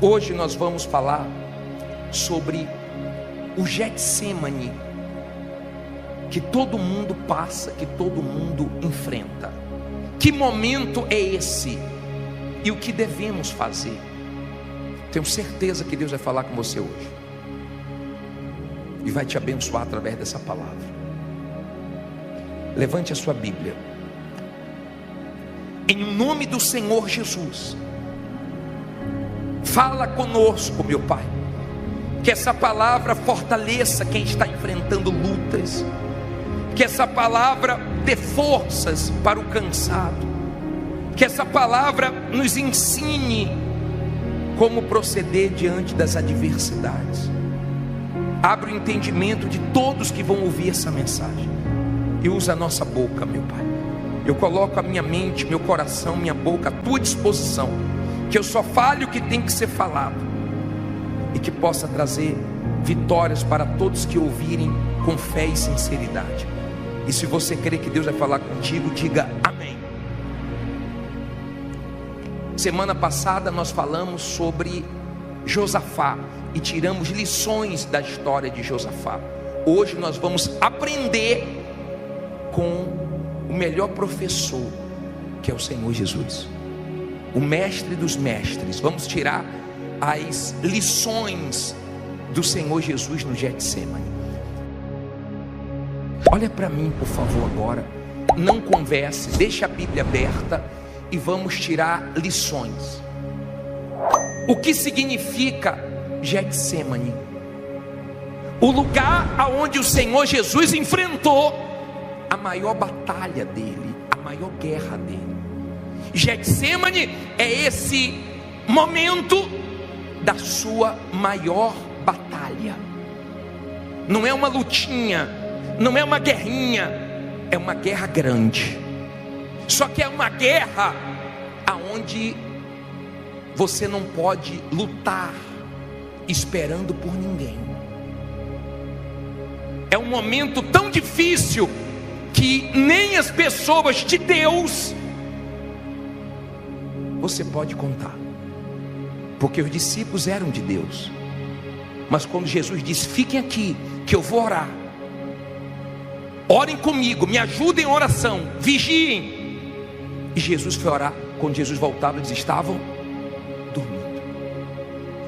Hoje nós vamos falar sobre o Getsêmani, que todo mundo passa, que todo mundo enfrenta. Que momento é esse? E o que devemos fazer? Tenho certeza que Deus vai falar com você hoje e vai te abençoar através dessa palavra. Levante a sua Bíblia. Em nome do Senhor Jesus, fala conosco, meu Pai. Que essa palavra fortaleça quem está enfrentando lutas. Que essa palavra dê forças para o cansado. Que essa palavra nos ensine como proceder diante das adversidades. Abre o entendimento de todos que vão ouvir essa mensagem. E usa a nossa boca, meu Pai. Eu coloco a minha mente, meu coração, minha boca à tua disposição. Que eu só fale o que tem que ser falado. E que possa trazer vitórias para todos que ouvirem com fé e sinceridade. E se você crê que Deus vai falar contigo, diga amém. Semana passada nós falamos sobre Josafá e tiramos lições da história de Josafá. Hoje nós vamos aprender com o melhor professor, que é o Senhor Jesus, o mestre dos mestres. Vamos tirar as lições do Senhor Jesus no Getsêmani. Olha para mim, por favor, agora. Não converse, deixa a Bíblia aberta e vamos tirar lições. O que significa Getsêmani? O lugar aonde o Senhor Jesus enfrentou a maior batalha dele, a maior guerra dele. Getsêmani é esse momento da sua maior batalha. Não é uma lutinha, não é uma guerrinha, é uma guerra grande. Só que é uma guerra aonde você não pode lutar esperando por ninguém. É um momento tão difícil que nem as pessoas de Deus você pode contar, porque os discípulos eram de Deus. Mas quando Jesus disse: fiquem aqui que eu vou orar, orem comigo, me ajudem em oração, vigiem. E Jesus foi orar. Quando Jesus voltava, eles estavam dormindo.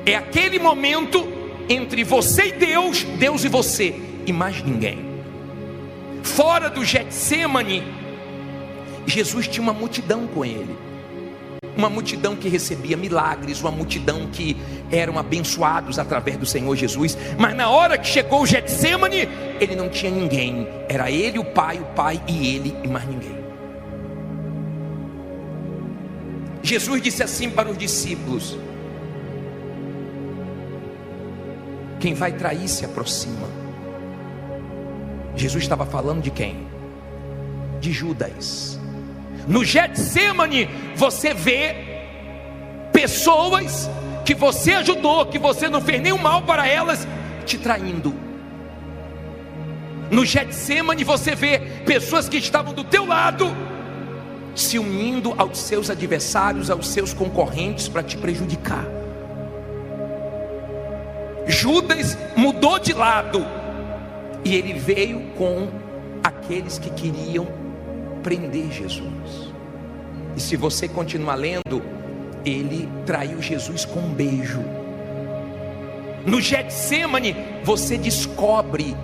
É aquele momento entre você e Deus, Deus e você, e mais ninguém. Fora do Getsêmani, Jesus tinha uma multidão com ele. Uma multidão que recebia milagres, uma multidão que eram abençoados através do Senhor Jesus. Mas na hora que chegou o Getsêmani, ele não tinha ninguém. Era ele, o Pai e ele e mais ninguém. Jesus disse assim para os discípulos: quem vai trair se aproxima. Jesus estava falando de quem? De Judas. No Getsêmani você vê pessoas que você ajudou, que você não fez nenhum mal para elas, te traindo. No Getsêmani você vê pessoas que estavam do teu lado se unindo aos seus adversários, aos seus concorrentes para te prejudicar. Judas mudou de lado e ele veio com aqueles que queriam prender Jesus. E se você continuar lendo, ele traiu Jesus com um beijo. No Getsêmani você descobre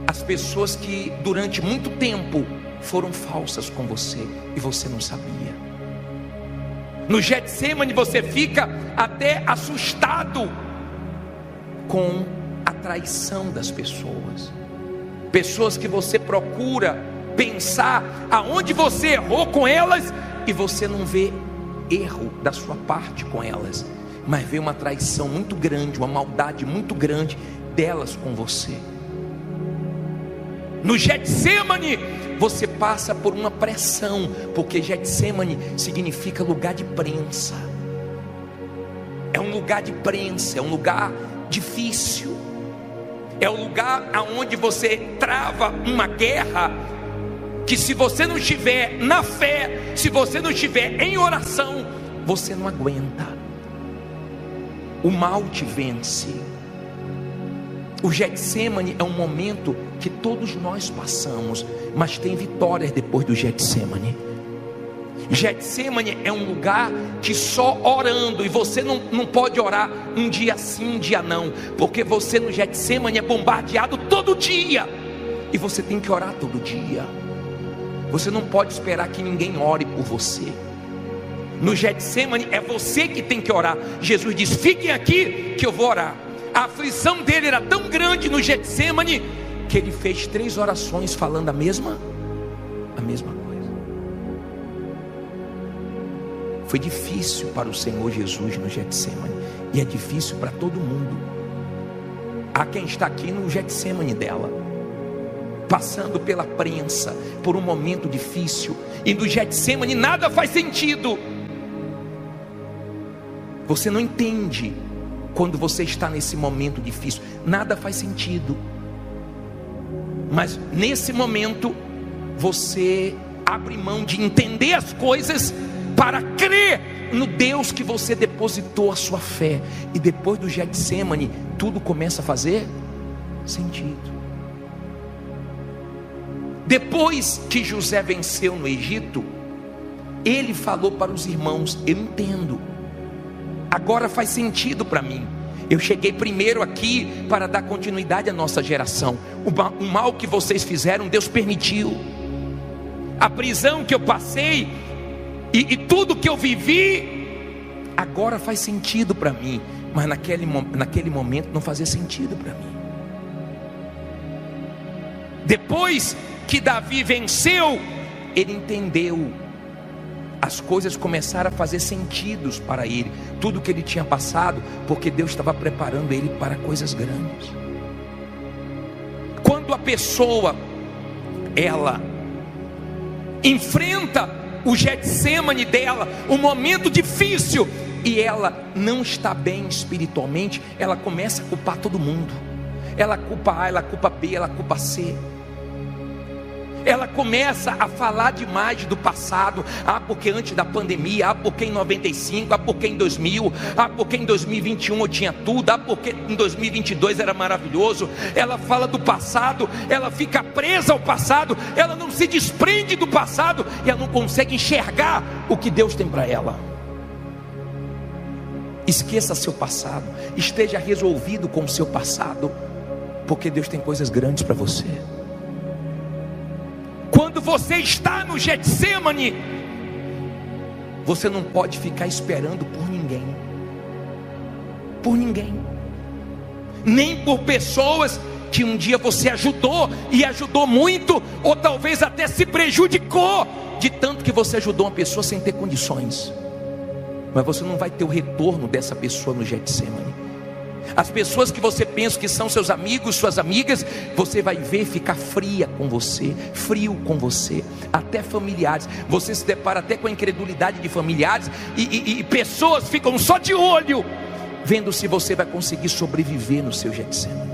as pessoas que durante muito tempo foram falsas com você e você não sabia. No Getsêmani você fica até assustado com a traição das pessoas. Pessoas que você procura pensar aonde você errou com elas e você não vê erro da sua parte com elas, mas vê uma traição muito grande, uma maldade muito grande delas com você. No Getsêmani você passa por uma pressão, porque Getsêmani significa lugar de prensa. É um lugar de prensa, é um lugar difícil. É o lugar aonde você trava uma guerra que, se você não estiver na fé, se você não estiver em oração, você não aguenta. o mal te vence. O Getsemane é um momento que todos nós passamos, mas tem vitórias depois do Getsemane. Getsemane é um lugar que só orando, e você não pode orar um dia sim, um dia não, porque você no Getsemane é bombardeado todo dia, e você tem que orar todo dia. Você não pode esperar que ninguém ore por você. No Getsemane é você que tem que orar. Jesus diz: fiquem aqui que eu vou orar. A aflição dele era tão grande no Getsemane que ele fez 3 orações falando a mesma coisa. Foi difícil para o Senhor Jesus no Getsemane, e é difícil para todo mundo. Há quem está aqui no Getsemane dela, passando pela prensa, por um momento difícil, e no Getsemane nada faz sentido. Você não entende quando você está nesse momento difícil, nada faz sentido. Mas nesse momento você abre mão de entender as coisas para crer no Deus que você depositou a sua fé. E depois do Getsemane, tudo começa a fazer sentido. Depois que José venceu no Egito, ele falou para os irmãos: eu entendo, agora faz sentido para mim. Eu cheguei primeiro aqui para dar continuidade à nossa geração. O mal que vocês fizeram, Deus permitiu. A prisão que eu passei e tudo que eu vivi, agora faz sentido para mim. Mas naquele momento não fazia sentido para mim. Depois que Davi venceu, ele entendeu. As coisas começaram a fazer sentido para ele, tudo que ele tinha passado, porque Deus estava preparando ele para coisas grandes. Quando a pessoa, ela enfrenta o Getsemane dela, um momento difícil, e ela não está bem espiritualmente, ela começa a culpar todo mundo. Ela culpa A, ela culpa B, ela culpa C. Ela começa a falar demais do passado. Ah, porque antes da pandemia, ah, porque em 95, ah, porque em 2000, ah, porque em 2021 eu tinha tudo, ah, porque em 2022 era maravilhoso. Ela fala do passado, ela fica presa ao passado, ela não se desprende do passado, e ela não consegue enxergar o que Deus tem para ela. Esqueça seu passado, esteja resolvido com o seu passado, porque Deus tem coisas grandes para você. Quando você está no Getsemane, você não pode ficar esperando por ninguém. Por ninguém. Nem por pessoas que um dia você ajudou, e ajudou muito, ou talvez até se prejudicou, de tanto que você ajudou uma pessoa sem ter condições. Mas você não vai ter o retorno dessa pessoa no Getsemane. As pessoas que você pensa que são seus amigos, suas amigas, você vai ver ficar fria com você, frio com você, até familiares. Você se depara até com a incredulidade de familiares, e pessoas ficam só de olho, vendo se você vai conseguir sobreviver no seu Getsemane.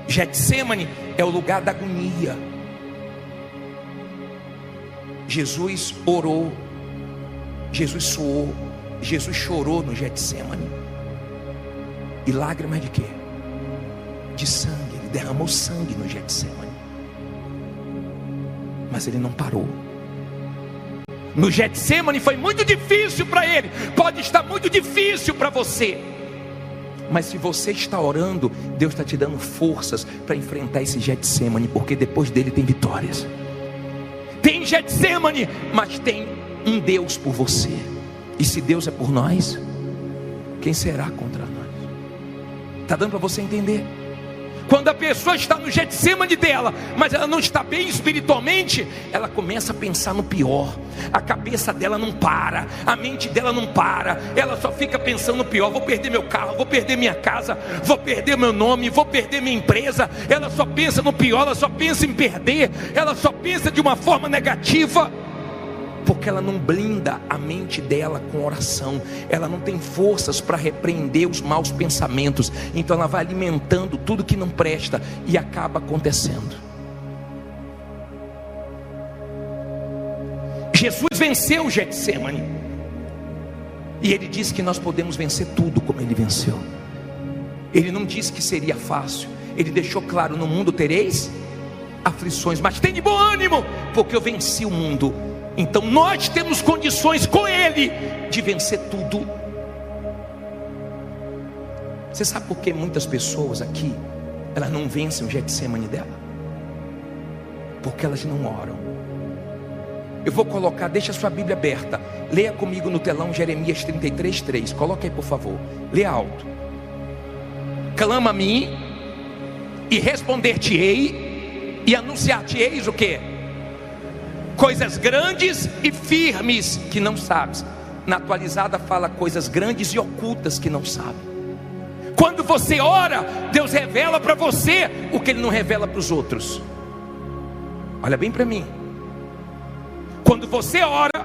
Getsemane é o lugar da agonia. Jesus orou, Jesus suou, Jesus chorou no Getsemane. E lágrimas de quê? De sangue. Ele derramou sangue no Getsemane. Mas ele não parou. No Getsemane foi muito difícil para ele. Pode estar muito difícil para você. Mas se você está orando, Deus está te dando forças para enfrentar esse Getsemane, porque depois dele tem vitórias. Tem Getsemane, mas tem um Deus por você. E se Deus é por nós, quem será contra nós? Está dando para você entender? Quando a pessoa está no Getsemane dela, mas ela não está bem espiritualmente, ela começa a pensar no pior. A cabeça dela não para, a mente dela não para, ela só fica pensando no pior. Vou perder meu carro, vou perder minha casa, vou perder meu nome, vou perder minha empresa. Ela só pensa no pior, ela só pensa em perder, ela só pensa de uma forma negativa, porque ela não blinda a mente dela com oração. Ela não tem forças para repreender os maus pensamentos. Então ela vai alimentando tudo que não presta, e acaba acontecendo. Jesus venceu o Getsemane. E Ele disse que nós podemos vencer tudo como Ele venceu. Ele não disse que seria fácil. Ele deixou claro: no mundo tereis aflições, mas tem de bom ânimo, porque eu venci o mundo. Então nós temos condições com Ele de vencer tudo. Você sabe por que muitas pessoas aqui, elas não vencem o Getsemane dela? Porque elas não oram. Eu vou colocar, deixa a sua Bíblia aberta, leia comigo no telão Jeremias 33:3. Coloca aí, por favor, leia alto. Clama a mim e responder-te-ei e anunciar-te-eis o que? Coisas grandes e firmes que não sabes. Na atualizada fala coisas grandes e ocultas que não sabe. Quando você ora, Deus revela para você o que Ele não revela para os outros. Olha bem para mim. Quando você ora,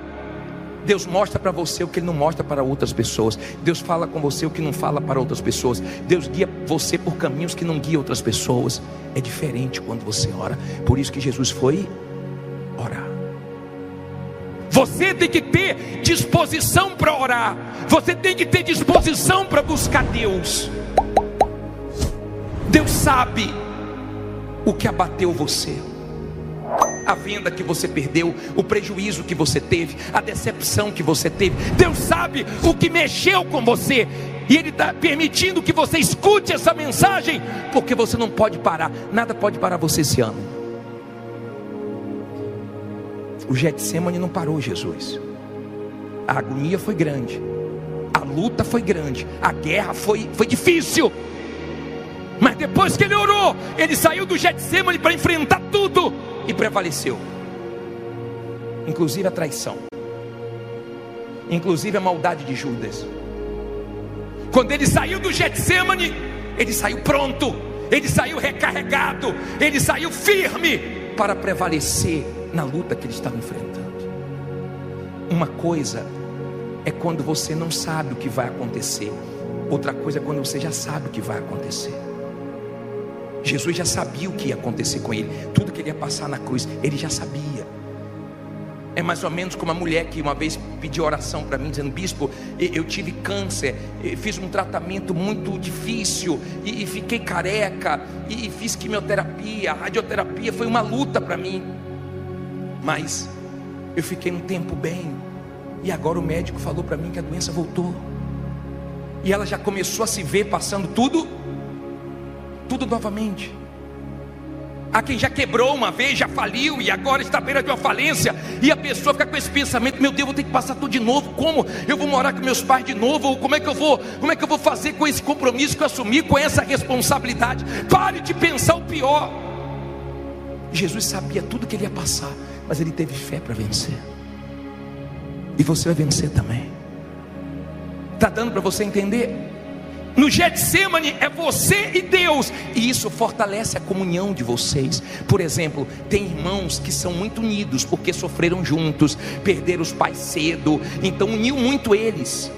Deus mostra para você o que Ele não mostra para outras pessoas. Deus fala com você o que não fala para outras pessoas. Deus guia você por caminhos que não guia outras pessoas. É diferente quando você ora. Por isso que Jesus foi orar. Você tem que ter disposição para orar. Você tem que ter disposição para buscar Deus. Deus sabe o que abateu você, a venda que você perdeu, o prejuízo que você teve, a decepção que você teve. Deus sabe o que mexeu com você, e Ele está permitindo que você escute essa mensagem, porque você não pode parar. Nada pode parar você esse ano. O Getsemane não parou Jesus. A agonia foi grande, a luta foi grande, a guerra foi difícil. Mas depois que Ele orou, Ele saiu do Getsemane para enfrentar tudo e prevaleceu. Inclusive a traição, inclusive a maldade de Judas. Quando Ele saiu do Getsemane, Ele saiu pronto, Ele saiu recarregado, Ele saiu firme para prevalecer na luta que Ele estava enfrentando. Uma coisa é quando você não sabe o que vai acontecer, outra coisa é quando você já sabe o que vai acontecer. Jesus já sabia o que ia acontecer com Ele, tudo que Ele ia passar na cruz, Ele já sabia. É mais ou menos como a mulher que uma vez pediu oração para mim, dizendo: bispo, eu tive câncer, fiz um tratamento muito difícil, e fiquei careca, e fiz quimioterapia, radioterapia, foi uma luta para mim, mas eu fiquei um tempo bem, e agora o médico falou para mim que a doença voltou. E ela já começou a se ver passando tudo novamente. Há quem já quebrou uma vez, já faliu e agora está à beira de uma falência, e a pessoa fica com esse pensamento: meu Deus, vou ter que passar tudo de novo. Como eu vou morar com meus pais de novo? Ou como é que eu vou fazer com esse compromisso que eu assumi, com essa responsabilidade? Pare de pensar o pior. Jesus sabia tudo que Ele ia passar, mas Ele teve fé para vencer. E você vai vencer também. Está dando para você entender? No Getsemane é você e Deus, e isso fortalece a comunhão de vocês. Por exemplo, tem irmãos que são muito unidos porque sofreram juntos, perderam os pais cedo, então uniu muito eles.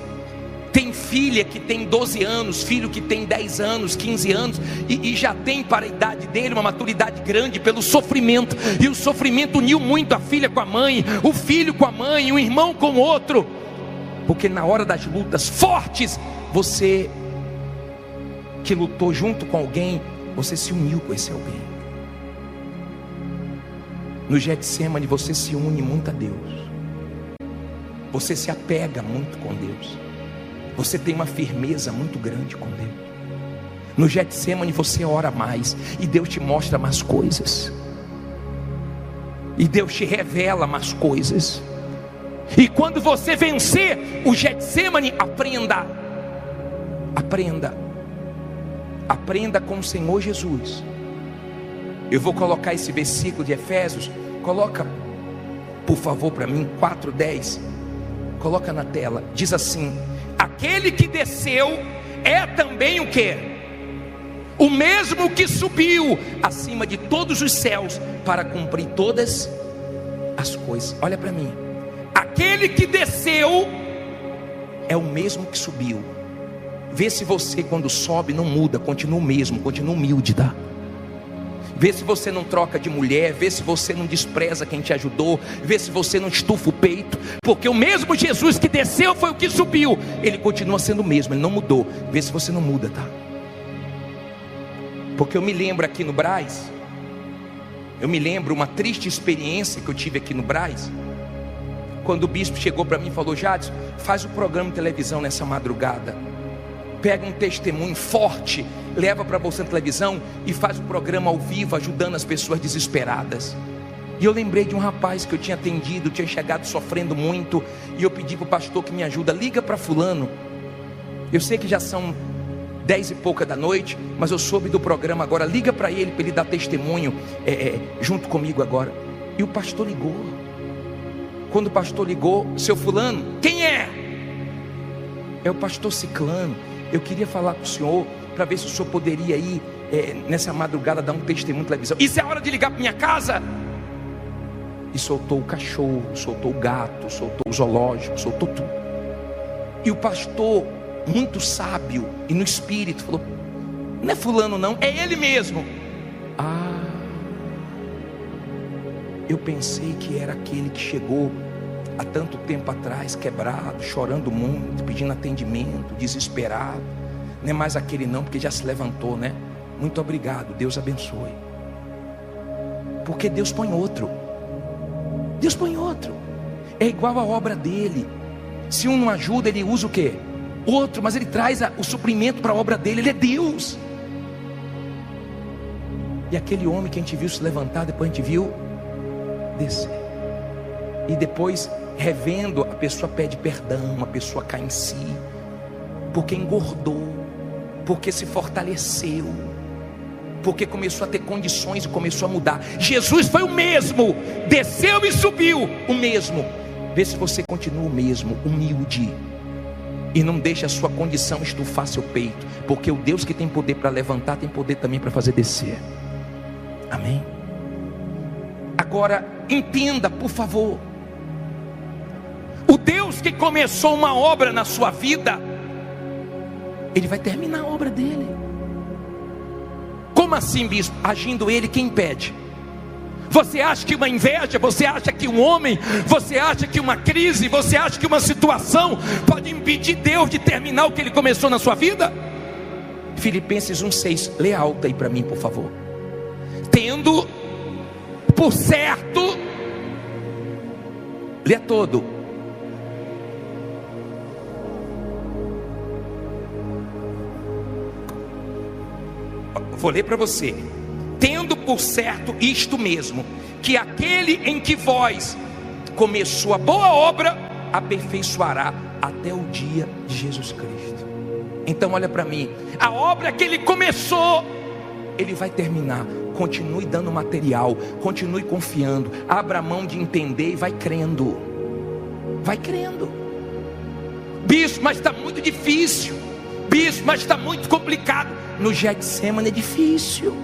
Tem filha que tem 12 anos, filho que tem 10 anos, 15 anos, e já tem para a idade dele uma maturidade grande pelo sofrimento, e o sofrimento uniu muito a filha com a mãe, o filho com a mãe, o irmão com o outro, porque na hora das lutas fortes, você que lutou junto com alguém, você se uniu com esse alguém. No Getsemane você se une muito a Deus, você se apega muito com Deus, você tem uma firmeza muito grande com Deus. No Getsemane você ora mais, e Deus te mostra mais coisas, e Deus te revela mais coisas. E quando você vencer o Getsemane, aprenda com o Senhor Jesus. Eu vou colocar esse versículo de Efésios, coloca por favor para mim, 4:10, coloca na tela. Diz assim: aquele que desceu é também o que? O mesmo que subiu acima de todos os céus para cumprir todas as coisas. Olha para mim, aquele que desceu é o mesmo que subiu. Vê se você quando sobe não muda, continua o mesmo, continua humilde, tá? Vê se você não troca de mulher, vê se você não despreza quem te ajudou, vê se você não estufa o peito, porque o mesmo Jesus que desceu foi o que subiu, ele continua sendo o mesmo, ele não mudou. Vê se você não muda, tá? Porque eu me lembro aqui no Brás, eu me lembro uma triste experiência que eu tive aqui no Brás, quando o bispo chegou para mim e falou: Jadson, faz um programa de televisão nessa madrugada, pega um testemunho forte, leva para você na televisão e faz um programa ao vivo, ajudando as pessoas desesperadas. E eu lembrei de um rapaz que eu tinha atendido, tinha chegado sofrendo muito, e eu pedi para o pastor que me ajuda: liga para fulano. Eu sei que já são 10 e pouca da noite, mas eu soube do programa agora, liga para ele dar testemunho junto comigo agora. E o pastor ligou. Quando o pastor ligou: seu fulano, quem é? É o pastor Ciclano. Eu queria falar com o senhor, para ver se o senhor poderia ir nessa madrugada dar um testemunho na televisão. Isso é hora de ligar para minha casa? E soltou o cachorro, soltou o gato, soltou o zoológico, soltou tudo. E o pastor, muito sábio e no espírito, falou: não é fulano não, é ele mesmo. Eu pensei que era aquele que chegou há tanto tempo atrás, quebrado, chorando muito, pedindo atendimento, desesperado. Não é mais aquele não, porque já se levantou, né? Muito obrigado, Deus abençoe. Porque Deus põe outro. Deus põe outro. É igual a obra dele. Se um não ajuda, ele usa o quê? Outro, mas ele traz o suprimento para a obra dele. Ele é Deus. E aquele homem que a gente viu se levantar, depois a gente viu descer. E depois, revendo, a pessoa pede perdão, a pessoa cai em si, porque engordou, porque se fortaleceu, porque começou a ter condições e começou a mudar. Jesus foi o mesmo, desceu e subiu, o mesmo. Vê se você continua o mesmo, humilde, e não deixa a sua condição estufar seu peito, porque o Deus que tem poder para levantar, tem poder também para fazer descer. Amém? Agora, entenda, por favor, o Deus que começou uma obra na sua vida, Ele vai terminar a obra dele. Como assim, bispo? Agindo Ele, quem impede? Você acha que uma inveja, você acha que um homem, você acha que uma crise, você acha que uma situação pode impedir Deus de terminar o que Ele começou na sua vida? Filipenses 1,6, lê alto aí para mim, por favor. Tendo por certo, lê todo. Vou ler para você. Tendo por certo isto mesmo, que aquele em que vós começou a boa obra, aperfeiçoará até o dia de Jesus Cristo. Então olha para mim, a obra que Ele começou, Ele vai terminar. Continue dando material, continue confiando, abra a mão de entender e vai crendo. Vai crendo. Bispo, mas está muito difícil. Bispo, mas está muito complicado. No Getsemane é difícil.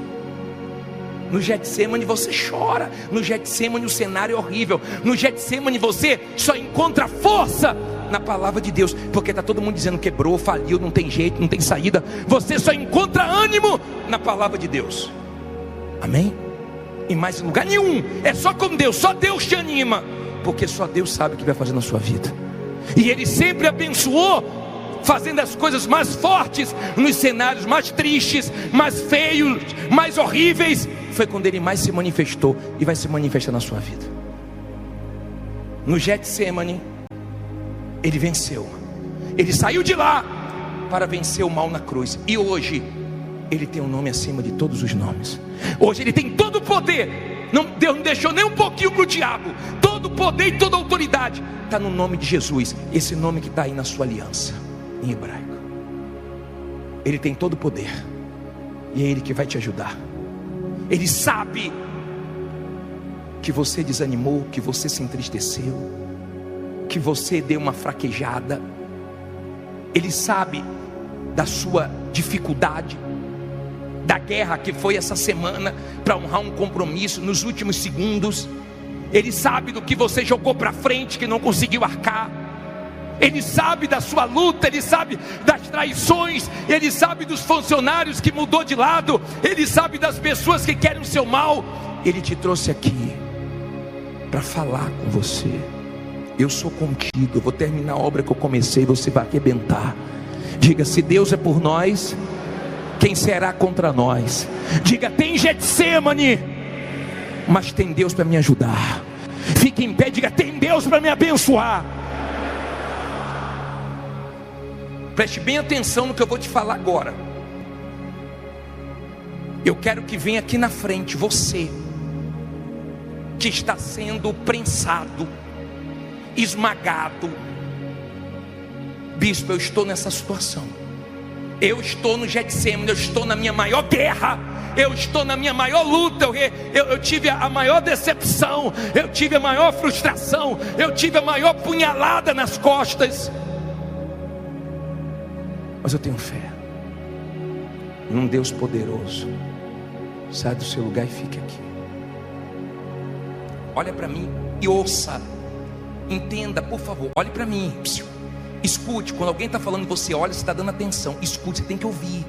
No Getsemane você chora. No Getsemane o cenário é horrível. No Getsemane você só encontra força na palavra de Deus, porque está todo mundo dizendo quebrou, faliu, não tem jeito, não tem saída. Você só encontra ânimo na palavra de Deus. Amém? Em mais lugar nenhum. É só com Deus, só Deus te anima, porque só Deus sabe o que vai fazer na sua vida. E Ele sempre abençoou, fazendo as coisas mais fortes nos cenários mais tristes, mais feios, mais horríveis. Foi quando Ele mais se manifestou e vai se manifestar na sua vida. No Getsemane Ele venceu. Ele saiu de lá para vencer o mal na cruz. E hoje Ele tem um nome acima de todos os nomes. Hoje Ele tem todo o poder. Deus não deixou nem um pouquinho para o diabo. Todo o poder e toda a autoridade está no nome de Jesus. Esse nome que está aí na sua aliança, em hebraico. Ele tem todo o poder. E é Ele que vai te ajudar. Ele sabe que você desanimou, que você se entristeceu, que você deu uma fraquejada. Ele sabe da sua dificuldade, da guerra que foi essa semana para honrar um compromisso nos últimos segundos. Ele sabe do que você jogou para frente que não conseguiu arcar. Ele sabe da sua luta, Ele sabe das traições, Ele sabe dos funcionários que mudou de lado, Ele sabe das pessoas que querem o seu mal. Ele te trouxe aqui para falar com você. Eu sou contigo, eu vou terminar a obra que eu comecei, você vai arrebentar. Diga: se Deus é por nós, quem será contra nós? Diga: tem Getsemane, mas tem Deus para me ajudar. Fique em pé, diga: tem Deus para me abençoar. Preste bem atenção no que eu vou te falar agora. Eu quero que venha aqui na frente você que está sendo prensado, esmagado. Bispo, eu estou nessa situação. Eu estou no Getsemane, eu estou na minha maior guerra, eu estou na minha maior luta, eu tive a maior decepção, eu tive a maior frustração, eu tive a maior punhalada nas costas. Mas eu tenho fé num Deus poderoso. Sai do seu lugar e fique aqui. Olha para mim e ouça. Entenda, por favor, olhe para mim. Escute, quando alguém está falando, você olha, você está dando atenção. Escute, você tem que ouvir.